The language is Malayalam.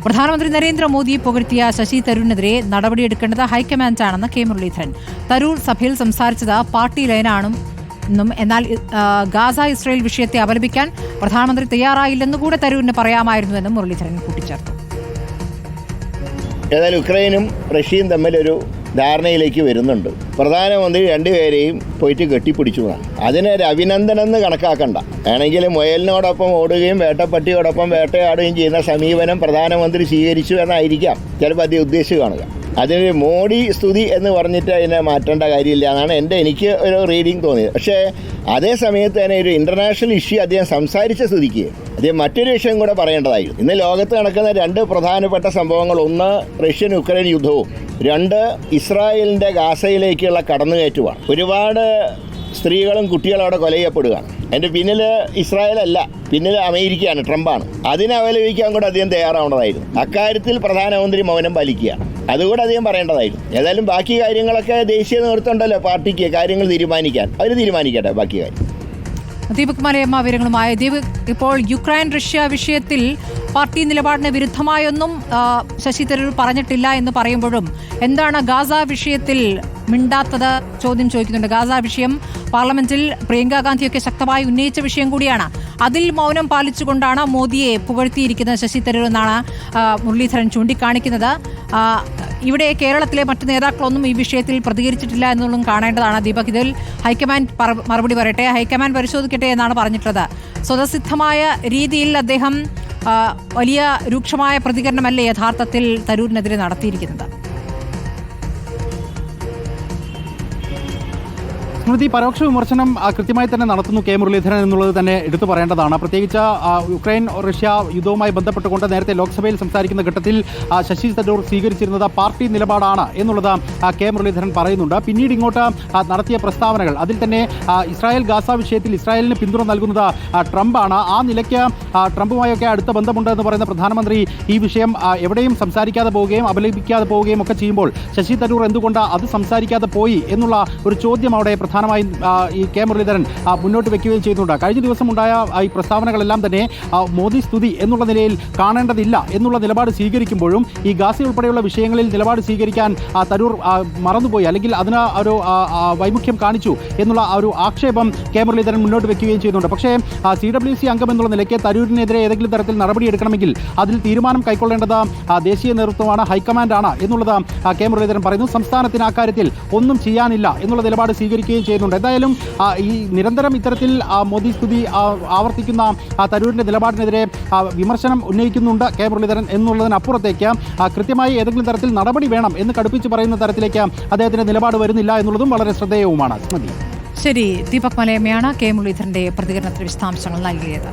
പ്രധാനമന്ത്രി നരേന്ദ്രമോദിയെ പുകഴ്ത്തിയ ശശി തരൂരിനെതിരെ നടപടിയെടുക്കേണ്ടത് ഹൈക്കമാൻഡാണെന്ന് കെ മുരളീധരൻ. തരൂർ സഭയിൽ സംസാരിച്ചത് പാർട്ടി ലൈനാണെന്നും എന്നാൽ ഗാസ ഇസ്രായേൽ വിഷയത്തെ അപലപിക്കാൻ പ്രധാനമന്ത്രി തയ്യാറായില്ലെന്നുകൂടെ തരൂരിന് പറയാമായിരുന്നുവെന്നും മുരളീധരൻ കൂട്ടിച്ചേർത്തു. ഏതായാലും ഉക്രൈനും റഷ്യയും തമ്മിലൊരു ധാരണയിലേക്ക് വരുന്നുണ്ട്. പ്രധാനമന്ത്രി രണ്ടുപേരെയും പോയിട്ട് കെട്ടിപ്പിടിച്ചു എന്നാണ്. അതിനൊരു അഭിനന്ദനം എന്ന് കണക്കാക്കണ്ട. ആണെങ്കിൽ മുയലിനോടൊപ്പം ഓടുകയും വേട്ടപ്പട്ടിയോടൊപ്പം വേട്ടയാടുകയും ചെയ്യുന്ന സമീപനം പ്രധാനമന്ത്രി സ്വീകരിച്ചു എന്നായിരിക്കാം ചിലപ്പോൾ അദ്ദേഹം ഉദ്ദേശിച്ച് കാണുക. അതിന് മോഡി സ്തുതി എന്ന് പറഞ്ഞിട്ട് അതിനെ മാറ്റേണ്ട കാര്യമില്ല എന്നാണ് എനിക്ക് ഒരു റീഡിങ് തോന്നിയത്. പക്ഷേ അതേ സമയത്ത് തന്നെ ഒരു ഇൻ്റർനാഷണൽ ഇഷ്യൂ അദ്ദേഹം സംസാരിച്ച സ്ഥിതിക്ക് അദ്ദേഹം മറ്റൊരു വിഷയം കൂടെ പറയേണ്ടതായിരുന്നു. ഇന്ന് ലോകത്ത് നടക്കുന്ന രണ്ട് പ്രധാനപ്പെട്ട സംഭവങ്ങൾ: ഒന്ന് റഷ്യൻ ഉക്രൈൻ യുദ്ധവും, രണ്ട് ഇസ്രായേലിൻ്റെ ഗാസയിലേക്കുള്ള കടന്നുകയറ്റമാണ്. ഒരുപാട് സ്ത്രീകളും കുട്ടികളും അവിടെ കൊല ചെയ്യപ്പെടുകയാണ്. അതിൻ്റെ പിന്നിൽ ഇസ്രായേലല്ല, പിന്നിൽ അമേരിക്കയാണ്, ട്രംപാണ്. അതിനെ അപലപിക്കാൻ കൂടെ അദ്ദേഹം തയ്യാറാവേണ്ടതായിരുന്നു. അക്കാര്യത്തിൽ പ്രധാനമന്ത്രി മൗനം പാലിക്കുക, അതുകൂടെ അദ്ദേഹം പറയേണ്ടതായിരുന്നു. ഏതായാലും ബാക്കി കാര്യങ്ങളൊക്കെ ദേശീയ നേതൃത്വം ഉണ്ടല്ലോ പാർട്ടിക്ക് കാര്യങ്ങൾ തീരുമാനിക്കാൻ, അവർ തീരുമാനിക്കട്ടെ ബാക്കി കാര്യം. ദീപക് മലയമ്മ വിവരങ്ങളുമായി. ദീപക്, ഇപ്പോൾ യുക്രൈൻ റഷ്യ വിഷയത്തിൽ പാർട്ടി നിലപാടിന് വിരുദ്ധമായൊന്നും ശശി തരൂർ പറഞ്ഞിട്ടില്ല എന്ന് പറയുമ്പോഴും എന്താണ് ഗാസ വിഷയത്തിൽ മിണ്ടാത്തത് ചോദ്യം ചോദിക്കുന്നുണ്ട്. ഗാസ വിഷയം പാർലമെന്റിൽ പ്രിയങ്ക ഗാന്ധിയൊക്കെ ശക്തമായി ഉന്നയിച്ച വിഷയം കൂടിയാണ്. അതിൽ മൗനം പാലിച്ചുകൊണ്ടാണ് മോദിയെ പുകഴ്ത്തിയിരിക്കുന്നത് ശശി തരൂർ എന്നാണ് മുരളീധരൻ ചൂണ്ടിക്കാണിക്കുന്നത്. ഇവിടെ കേരളത്തിലെ മറ്റു നേതാക്കളൊന്നും ഈ വിഷയത്തിൽ പ്രതികരിച്ചിട്ടില്ല എന്നുള്ളതും കാണേണ്ടതാണ്. ദീപക്, ഇതിൽ ഹൈക്കമാൻഡ് മറുപടി പറയട്ടെ, ഹൈക്കമാൻഡ് പരിശോധിക്കട്ടെ എന്നാണ് പറഞ്ഞിട്ടുള്ളത്. സ്വതസിദ്ധമായ രീതിയിൽ അദ്ദേഹം വലിയ രൂക്ഷമായ പ്രതികരണമല്ലേ യഥാർത്ഥത്തിൽ തരൂരിനെതിരെ നടത്തിയിരിക്കുന്നത്? സ്മൃതി, പരോക്ഷ വിമർശനം കൃത്യമായി തന്നെ നടത്തുന്നു കെ മുരളീധരൻ എന്നുള്ളത് തന്നെ എടുത്തു പറയേണ്ടതാണ്. പ്രത്യേകിച്ച് യുക്രൈൻ റഷ്യ യുദ്ധവുമായി ബന്ധപ്പെട്ടുകൊണ്ട് നേരത്തെ ലോക്സഭയിൽ സംസാരിക്കുന്ന ഘട്ടത്തിൽ ശശി തരൂർ സ്വീകരിച്ചിരുന്നത് പാർട്ടി നിലപാടാണ് എന്നുള്ളത് കെ മുരളീധരൻ പറയുന്നുണ്ട്. പിന്നീട് ഇങ്ങോട്ട് നടത്തിയ പ്രസ്താവനകൾ, അതിൽ തന്നെ ഇസ്രായേൽ ഗാസ വിഷയത്തിൽ ഇസ്രായേലിന് പിന്തുണ നൽകുന്നത് ട്രംപാണ്. ആ നിലയ്ക്ക് ട്രംപുമായൊക്കെ അടുത്ത ബന്ധമുണ്ട് എന്ന് പറയുന്ന പ്രധാനമന്ത്രി ഈ വിഷയം എവിടെയും സംസാരിക്കാതെ പോവുകയും അപലപിക്കാതെ പോവുകയും ഒക്കെ ചെയ്യുമ്പോൾ ശശി തരൂർ എന്തുകൊണ്ട് അത് സംസാരിക്കാതെ പോയി എന്നുള്ള ഒരു ചോദ്യം അവിടെ പ്രധാനമായും ഈ കെ മുരളീധരൻ മുന്നോട്ട് വയ്ക്കുകയും ചെയ്യുന്നുണ്ട്. കഴിഞ്ഞ ദിവസം ഉണ്ടായ ഈ പ്രസ്താവനകളെല്ലാം തന്നെ മോദി സ്തുതി എന്നുള്ള നിലയിൽ കാണേണ്ടതില്ല എന്നുള്ള നിലപാട് സ്വീകരിക്കുമ്പോഴും ഈ ഗാസ ഉൾപ്പെടെയുള്ള വിഷയങ്ങളിൽ നിലപാട് സ്വീകരിക്കാൻ തരൂർ മറന്നുപോയി, അല്ലെങ്കിൽ അതിന് ഒരു വൈമുഖ്യം കാണിച്ചു എന്നുള്ള ഒരു ആക്ഷേപം കെ മുരളീധരൻ മുന്നോട്ട് വയ്ക്കുകയും ചെയ്യുന്നുണ്ട്. പക്ഷേ CWC അംഗം എന്നുള്ള നിലയ്ക്ക് തരൂരിനെതിരെ ഏതെങ്കിലും തരത്തിൽ നടപടിയെടുക്കണമെങ്കിൽ അതിൽ തീരുമാനം കൈക്കൊള്ളേണ്ടത് ദേശീയ നേതൃത്വമാണ്, ഹൈക്കമാൻഡാണ് എന്നുള്ളത് കെ മുരളീധരൻ പറയുന്നു. സംസ്ഥാനത്തിന് അക്കാര്യത്തിൽ ഒന്നും ചെയ്യാനില്ല എന്നുള്ള നിലപാട് സ്വീകരിക്കുകയും ചെയ്യുന്നുണ്ട്. എന്തായാലും ഈ നിരന്തരം ഇത്തരത്തിൽ മോദി സ്തുതി ആവർത്തിക്കുന്ന തരൂരിൻ്റെ നിലപാടിനെതിരെ വിമർശനം ഉന്നയിക്കുന്നുണ്ട് കെ മുരളീധരൻ എന്നുള്ളതിനപ്പുറത്തേക്ക് കൃത്യമായി ഏതെങ്കിലും തരത്തിൽ നടപടി വേണം എന്ന് കടുപ്പിച്ച് പറയുന്ന തരത്തിലേക്ക് അദ്ദേഹത്തിൻ്റെ നിലപാട് വരുന്നില്ല എന്നുള്ളതും വളരെ ശ്രദ്ധേയവുമാണ്. സ്മൃതി. ശരി, ദീപക് മലയമ്മയാണ് കെ മുരളീധരന്റെ പ്രതികരണത്തിന് വിശദാംശങ്ങൾ നൽകിയത്.